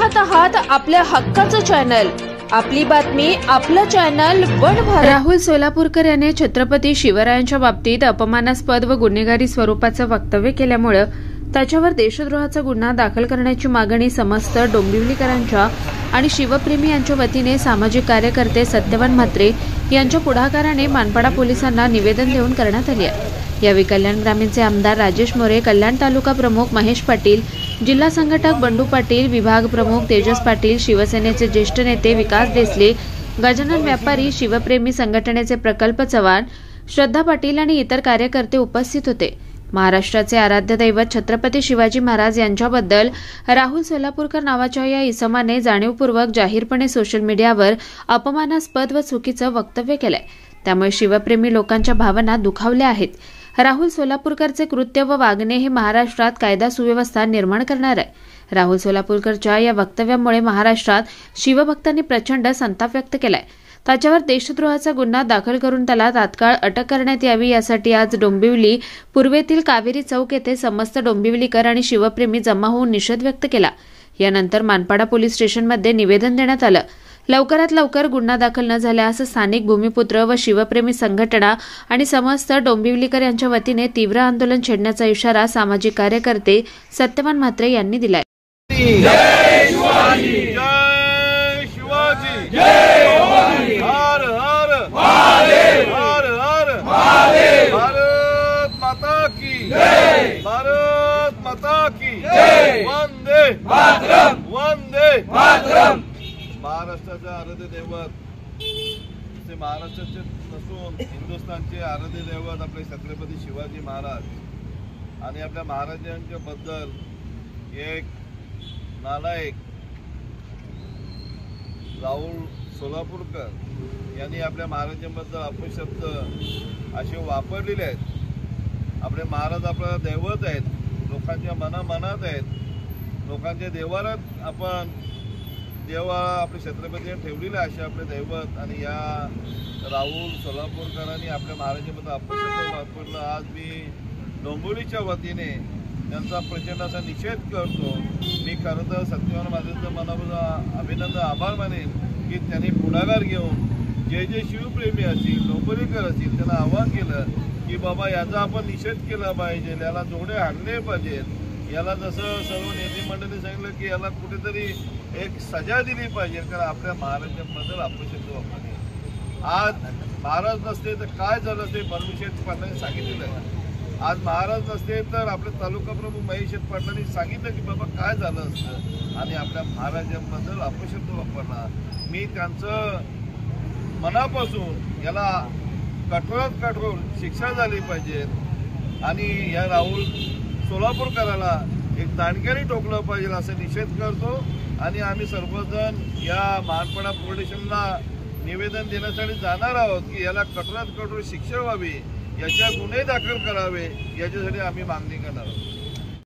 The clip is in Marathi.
पाहत आहात आपल्या हक्काचं चॅनल, आपली बातमी, आपलं चॅनल वन भारत। राहुल सोलापूरकर याने छत्रपती शिवरायांच्या बाबतीत अपमानास्पद व गुन्हेगारी स्वरूपाचं वक्तव्य केल्यामुळे त्याच्यावर देशद्रोहाचा गुन्हा दाखल करण्याची मागणी समस्त डोंबिवलीकरांच्या आणि शिवप्रेमी यांच्या वतीने सामाजिक कार्यकर्ते सत्यवान म्हात्रे यांच्या पुढाकाराने मानपाडा पोलिसांना निवेदन देऊन करण्यात आली आहे। यावेळी कल्याण ग्रामीणचे आमदार राजेश मोरे, कल्याण तालुका प्रमुख महेश पाटील, जिल्हा संघटक बंडू पाटील, विभाग प्रमुख तेजस पाटील, शिवसेनेचे ज्येष्ठ नेते विकास देसले, गजानन व्यापारी, शिवप्रेमी संघटनेचे प्रकल्प चव्हाण, श्रद्धा पाटील आणि इतर कार्यकर्ते उपस्थित होते। महाराष्ट्राचे आराध्य दैवत छत्रपती शिवाजी महाराज यांच्याबद्दल राहुल सोलापूरकर नावाच्या या इसमाने जाणीवपूर्वक जाहीरपणे सोशल मीडियावर अपमानास्पद व चुकीचं वक्तव्य केलंय। त्यामुळे शिवप्रेमी लोकांच्या भावना दुखावल्या आहेत। राहुल सोलापूरकरचे कृत्य व वागणे हे महाराष्ट्रात कायदा सुव्यवस्था निर्माण करणार आहे। राहुल सोलापूरकरच्या या वक्तव्यामुळे महाराष्ट्रात शिवभक्तांनी प्रचंड संताप व्यक्त केलाय। त्याच्यावर देशद्रोहाचा गुन्हा दाखल करून त्याला तात्काळ अटक करण्यात यावी, यासाठी आज डोंबिवली पूर्वेतील कावेरी चौक येथे समस्त डोंबिवलीकर आणि शिवप्रेमी जमा होऊन निषेध व्यक्त केला। यानंतर मानपाडा पोलीस स्टेशनमध्ये निवेदन देण्यात आलं। लवकरात लवकर गुन्हा दाखल न झाल्यास स्थानिक भूमिपुत्र व शिवप्रेमी संघटना आणि समस्त डोंबिवलीकर यांच्या वतीने तीव्र आंदोलन छेडण्याचा इशारा सामाजिक कार्यकर्ते सत्यवान म्हात्रे यांनी दिलाय। जय शिवाजी, जय शिवाजी, जय भवानी, हर हर महादेव, हर हर महादेव, भारत माता की जय, भारत माता की जय, वंदे मातरम, वंदे मातरम। महाराष्ट्राचे आराध्य दैवत ते महाराष्ट्राचे नसून हिंदुस्थानचे आराध्य दैवत आपले छत्रपती शिवाजी महाराज आणि आपल्या महाराजांच्या बद्दल एक नालायक राहुल सोलापूरकर यांनी आपल्या महाराजांबद्दल अपशब्द असे वापरलेले आहेत। आपले महाराज आपलं दैवत आहेत, लोकांच्या मनात आहेत, लोकांच्या देवारात आपण देवा आपले छत्रपतीने ठेवलेले असे आपले दैवत, आणि या राहुल सोलापूरकरांनी आपल्या महाराजांबद्दल अपशब्द वापरला। आज मी डोंबिवलीच्या वतीने त्यांचा प्रचंड असा निषेध करतो। मी खरं तर सत्यवान महाराजांचं मनापासून अभिनंदन आभार मानेन की त्यांनी पुढाकार घेऊन जे जे शिवप्रेमी असतील, डोंबिवलीकर असतील, त्यांना आवाहन केलं की बाबा याचा आपण निषेध केला पाहिजे, याला जोडे हाणले पाहिजेत, याला जसं सर्व नेते मंडळी सांगितलं की याला कुठेतरी एक सजा दिली पाहिजे, कारण आपल्या महाराजांबद्दल अपशब्द वापरले। आज महाराज नसते तर काय झालं असते, परमेश्वर पाटलांनी सांगितलेलं आहे। आज महाराज नसते तर आपले तालुका प्रमुख महेश पाटलांनी सांगितलं की बाबा काय झालं असतं, आणि आपल्या महाराजांबद्दल अपशब्द वापरला। मी त्यांचं मनापासून याला कठोरात कठोर शिक्षा झाली पाहिजे, आणि या राहुल सोलापूरकराला एक दांडग्याने टोकलं पाहिजे असं निषेध करतो। आणि आम्ही सर्वजण या मानपाडा पोलीस स्टेशनला निवेदन देण्यासाठी जाणार आहोत की याला कठोरात कठोर शिक्षा व्हावी, याच्या गुन्हे दाखल करावे, याच्यासाठी आम्ही मागणी करणार आहोत।